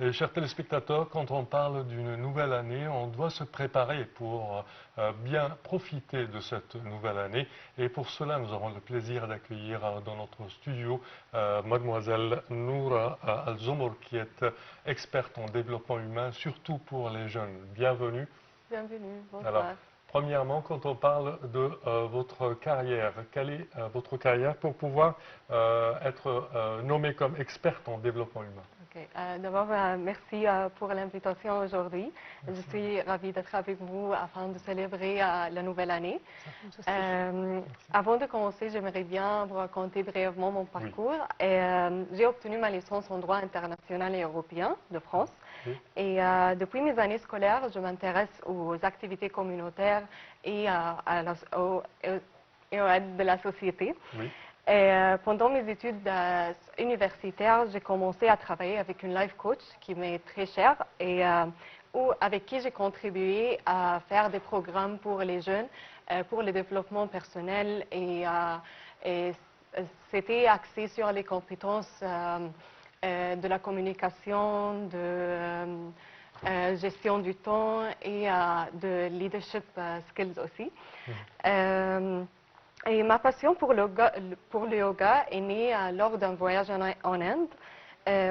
Et chers téléspectateurs, quand on parle d'une nouvelle année, on doit se préparer pour bien profiter de cette nouvelle année. Et pour cela, nous avons le plaisir d'accueillir dans notre studio mademoiselle Noura Al-Zomour, qui est experte en développement humain, surtout pour les jeunes. Bienvenue. Bienvenue, Alors, bonsoir. premièrement, quand on parle de votre carrière, quelle est votre carrière pour pouvoir être nommée comme experte en développement humain? Ok. D'abord, merci pour l'invitation aujourd'hui. Je suis ravie d'être avec vous afin de célébrer la nouvelle année. Avant de commencer, j'aimerais bien vous raconter brièvement mon parcours. Oui. J'ai obtenu ma licence en droit international et européen de France. Oui. Et depuis mes années scolaires, je m'intéresse aux activités communautaires et aux aides de la société. Oui. Et pendant mes études universitaires, j'ai commencé à travailler avec une life coach qui m'est très chère et avec qui j'ai contribué à faire des programmes pour les jeunes, pour le développement personnel et c'était axé sur les compétences de la communication, de gestion du temps et de leadership skills aussi. Et ma passion pour le yoga est née lors d'un voyage en Inde,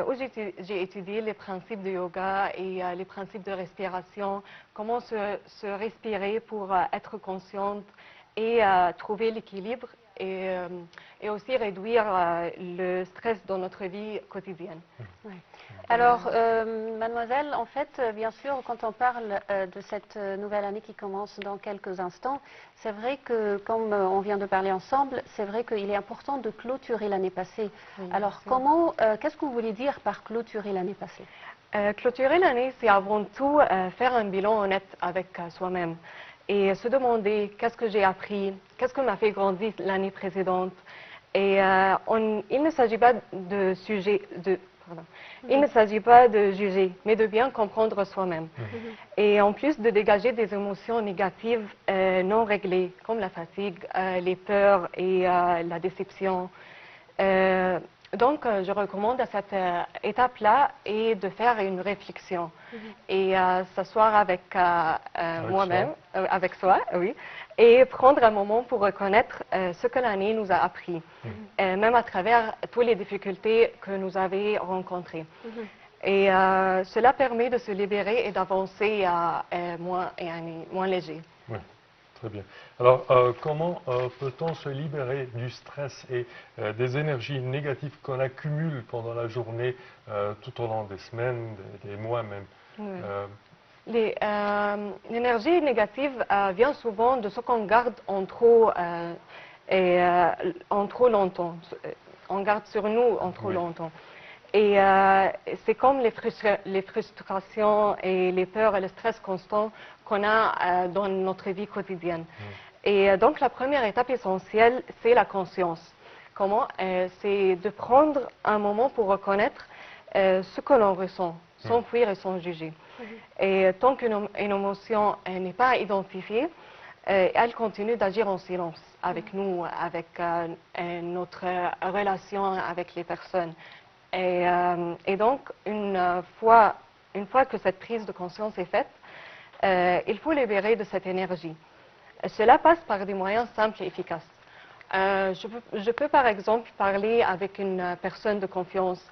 où j'ai étudié les principes de yoga et les principes de respiration, comment se respirer pour être consciente et trouver l'équilibre et aussi réduire le stress dans notre vie quotidienne. Oui. Alors, mademoiselle, en fait, bien sûr, quand on parle de cette nouvelle année qui commence dans quelques instants, c'est vrai que, comme on vient de parler ensemble, c'est vrai qu'il est important de clôturer l'année passée. Oui, alors, qu'est-ce que vous voulez dire par clôturer l'année passée? Clôturer l'année, c'est avant tout faire un bilan honnête avec soi-même et se demander qu'est-ce que j'ai appris, qu'est-ce que m'a fait grandir l'année précédente. Et il ne s'agit pas de il ne s'agit pas de juger, mais de bien comprendre soi-même. Et en plus de dégager des émotions négatives non réglées, comme la fatigue, les peurs et la déception. Donc, je recommande à cette étape-là et de faire une réflexion et s'asseoir avec moi-même, avec soi, oui, et prendre un moment pour reconnaître ce que l'année nous a appris, même à travers toutes les difficultés que nous avons rencontrées. Et cela permet de se libérer et d'avancer moins léger. Oui. Très bien. Alors, comment peut-on se libérer du stress et des énergies négatives qu'on accumule pendant la journée, tout au long des semaines, des mois même? Oui. L'énergie négative vient souvent de ce qu'on garde en trop longtemps. On garde sur nous en trop longtemps. Et c'est comme les frustrations et les peurs et le stress constant qu'on a dans notre vie quotidienne. Et donc, la première étape essentielle, c'est la conscience. Comment? C'est de prendre un moment pour reconnaître ce que l'on ressent, sans fuir et sans juger. Et tant qu'une émotion n'est pas identifiée, elle continue d'agir en silence avec nous, avec notre relation avec les personnes. Et donc, une fois que cette prise de conscience est faite, il faut libérer de cette énergie. Cela passe par des moyens simples et efficaces. Je peux par exemple parler avec une personne de confiance.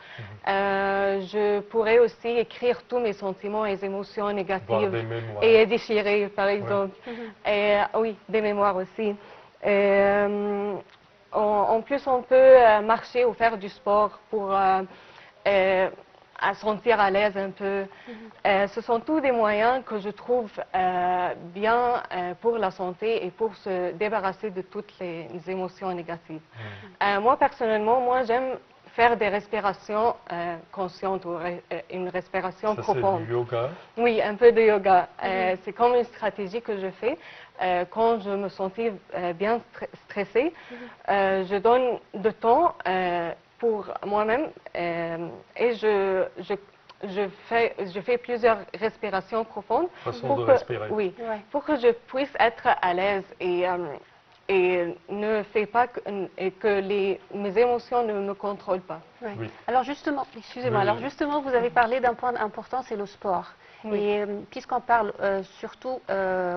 Je pourrais aussi écrire tous mes sentiments et émotions négatives et déchirer par exemple. Et, oui, des mémoires aussi. En plus, on peut marcher ou faire du sport pour sentir à l'aise un peu. Ce sont tous des moyens que je trouve bien pour la santé et pour se débarrasser de toutes les émotions négatives. Moi, personnellement, j'aime faire des respirations conscientes ou une respiration profonde. C'est du yoga? Oui, un peu de yoga. C'est comme une stratégie que je fais quand je me sentais bien stressée. Je donne du temps pour moi-même et je fais plusieurs respirations profondes Façon de respirer. Oui, pour que je puisse être à l'aise et et ne fait pas et que mes émotions ne me contrôlent pas. Oui. Oui. Alors justement, excusez-moi, Oui. alors justement, vous avez parlé d'un point important, c'est le sport. Oui. Et puisqu'on parle surtout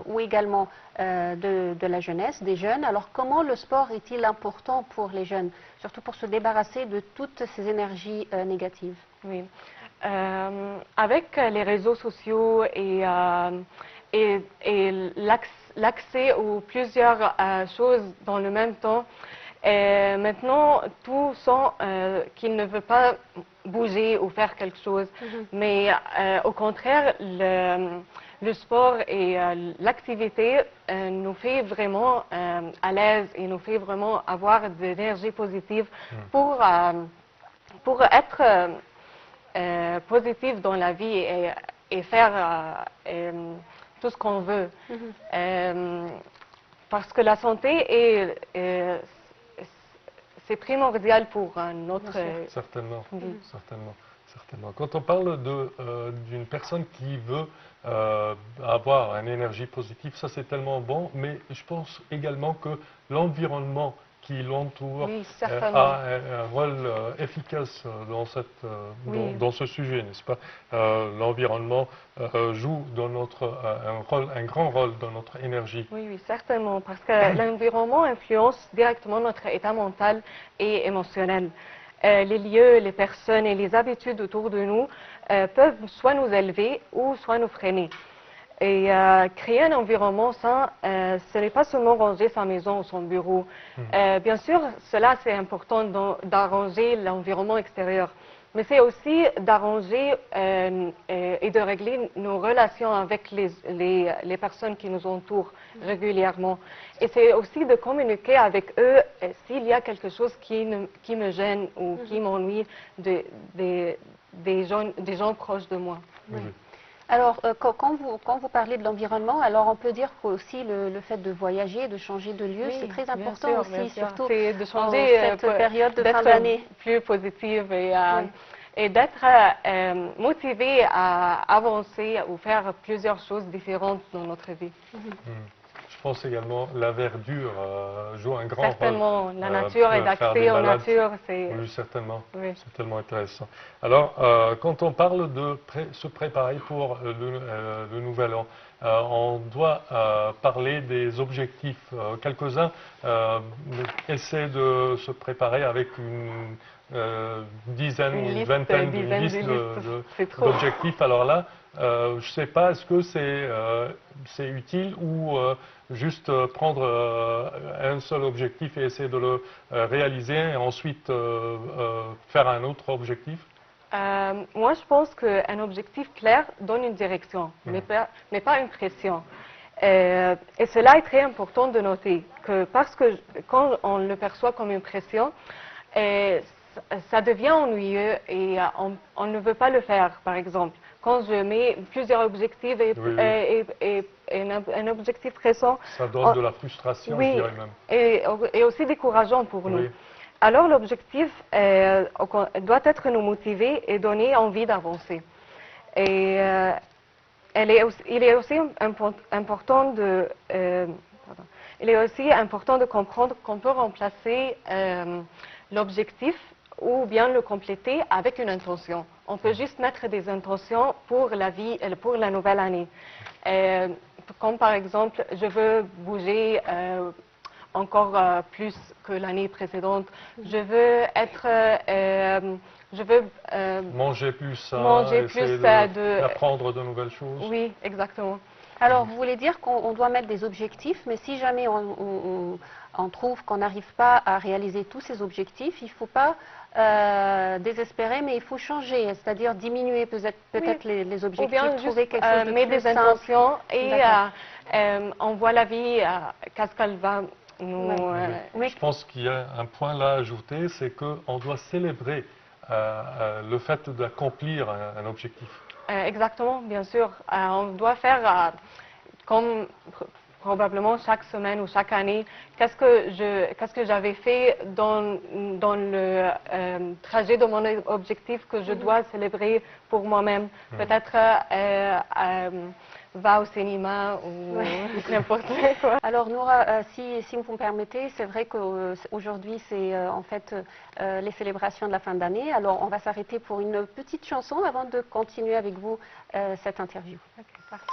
ou également de la jeunesse, des jeunes, alors comment le sport est-il important pour les jeunes, surtout pour se débarrasser de toutes ces énergies négatives? Oui. Avec les réseaux sociaux et l'accès aux plusieurs choses dans le même temps, maintenant, tous sont qu'ils ne veulent pas bouger ou faire quelque chose, mais au contraire, le sport et l'activité nous fait vraiment à l'aise et nous fait vraiment avoir de l'énergie positive pour être positif dans la vie et faire tout ce qu'on veut. Parce que la santé c'est primordial pour notre Certainement, vie. certainement, certainement. Quand on parle d'une personne qui veut avoir une énergie positive, ça c'est tellement bon, mais je pense également que l'environnement qui l'entoure Oui, certainement. a un rôle efficace dans ce sujet, n'est-ce pas? L'environnement joue dans un grand rôle dans notre énergie. Oui, oui, certainement, parce que l'environnement influence directement notre état mental et émotionnel. Les lieux, les personnes et les habitudes autour de nous peuvent soit nous élever ou soit nous freiner. Et créer un environnement sain, ce n'est pas seulement ranger sa maison ou son bureau. Bien sûr, cela c'est important d'arranger l'environnement extérieur, mais c'est aussi d'arranger et de régler nos relations avec les personnes qui nous entourent régulièrement. Et c'est aussi de communiquer avec eux s'il y a quelque chose qui me gêne ou qui m'ennuie des gens proches de moi. Oui. Alors, quand vous parlez de l'environnement, alors on peut dire qu'aussi le fait de voyager, de changer de lieu, Oui, c'est très bien important sûr, aussi, bien sûr. surtout C'est de en changer, cette période de fin d'année. plus positive Oui. et d'être motivé à avancer ou faire plusieurs choses différentes dans notre vie. Je pense également la verdure joue un grand Certainement, rôle. la nature et pour faire l'accès des aux balades. natures, c'est... Oui, certainement. Oui. C'est tellement intéressant. Alors, quand on parle de se préparer pour le nouvel an, on doit parler des objectifs. Quelques-uns essaient de se préparer avec une dizaine ou une vingtaine, une liste c'est trop. d'objectifs. Alors là, je ne sais pas, est-ce que c'est utile ou juste prendre un seul objectif et essayer de le réaliser et ensuite faire un autre objectif? Moi, je pense qu'un objectif clair donne une direction, mais pas une pression. Et cela est très important de noter, parce que quand on le perçoit comme une pression, ça devient ennuyeux et on ne veut pas le faire, par exemple. Quand je mets plusieurs objectifs et un objectif récent... Ça donne de la frustration, oui, je dirais même. Et aussi décourageant pour nous. Oui. Alors l'objectif doit être nous motiver et donner envie d'avancer. Et il est aussi important de comprendre qu'on peut remplacer l'objectif ou bien le compléter avec une intention. On peut juste mettre des intentions pour la vie, pour la nouvelle année. Comme par exemple, je veux bouger encore plus que l'année précédente. Je veux manger plus sain, manger essayer plus d'apprendre de nouvelles choses. Oui, exactement. Alors, vous voulez dire qu'on doit mettre des objectifs, mais si jamais on trouve qu'on n'arrive pas à réaliser tous ces objectifs, il ne faut pas désespérer, mais il faut changer, c'est-à-dire diminuer peut-être les objectifs, ou bien trouver juste, quelque chose de mettre plus des simple. intentions et on voit la vie, qu'est-ce qu'elle va nous... Oui. Je pense qu'il y a un point là à ajouter, c'est qu'on doit célébrer le fait d'accomplir un objectif. Exactement, bien sûr. On doit faire comme probablement chaque semaine ou chaque année, qu'est-ce que j'avais fait dans le trajet de mon objectif que je dois célébrer pour moi-même. Peut-être va au cinéma ou n'importe quoi. Alors Noura, si vous me permettez, c'est vrai qu'aujourd'hui c'est en fait les célébrations de la fin d'année. Alors on va s'arrêter pour une petite chanson avant de continuer avec vous cette interview. Ok, parfait.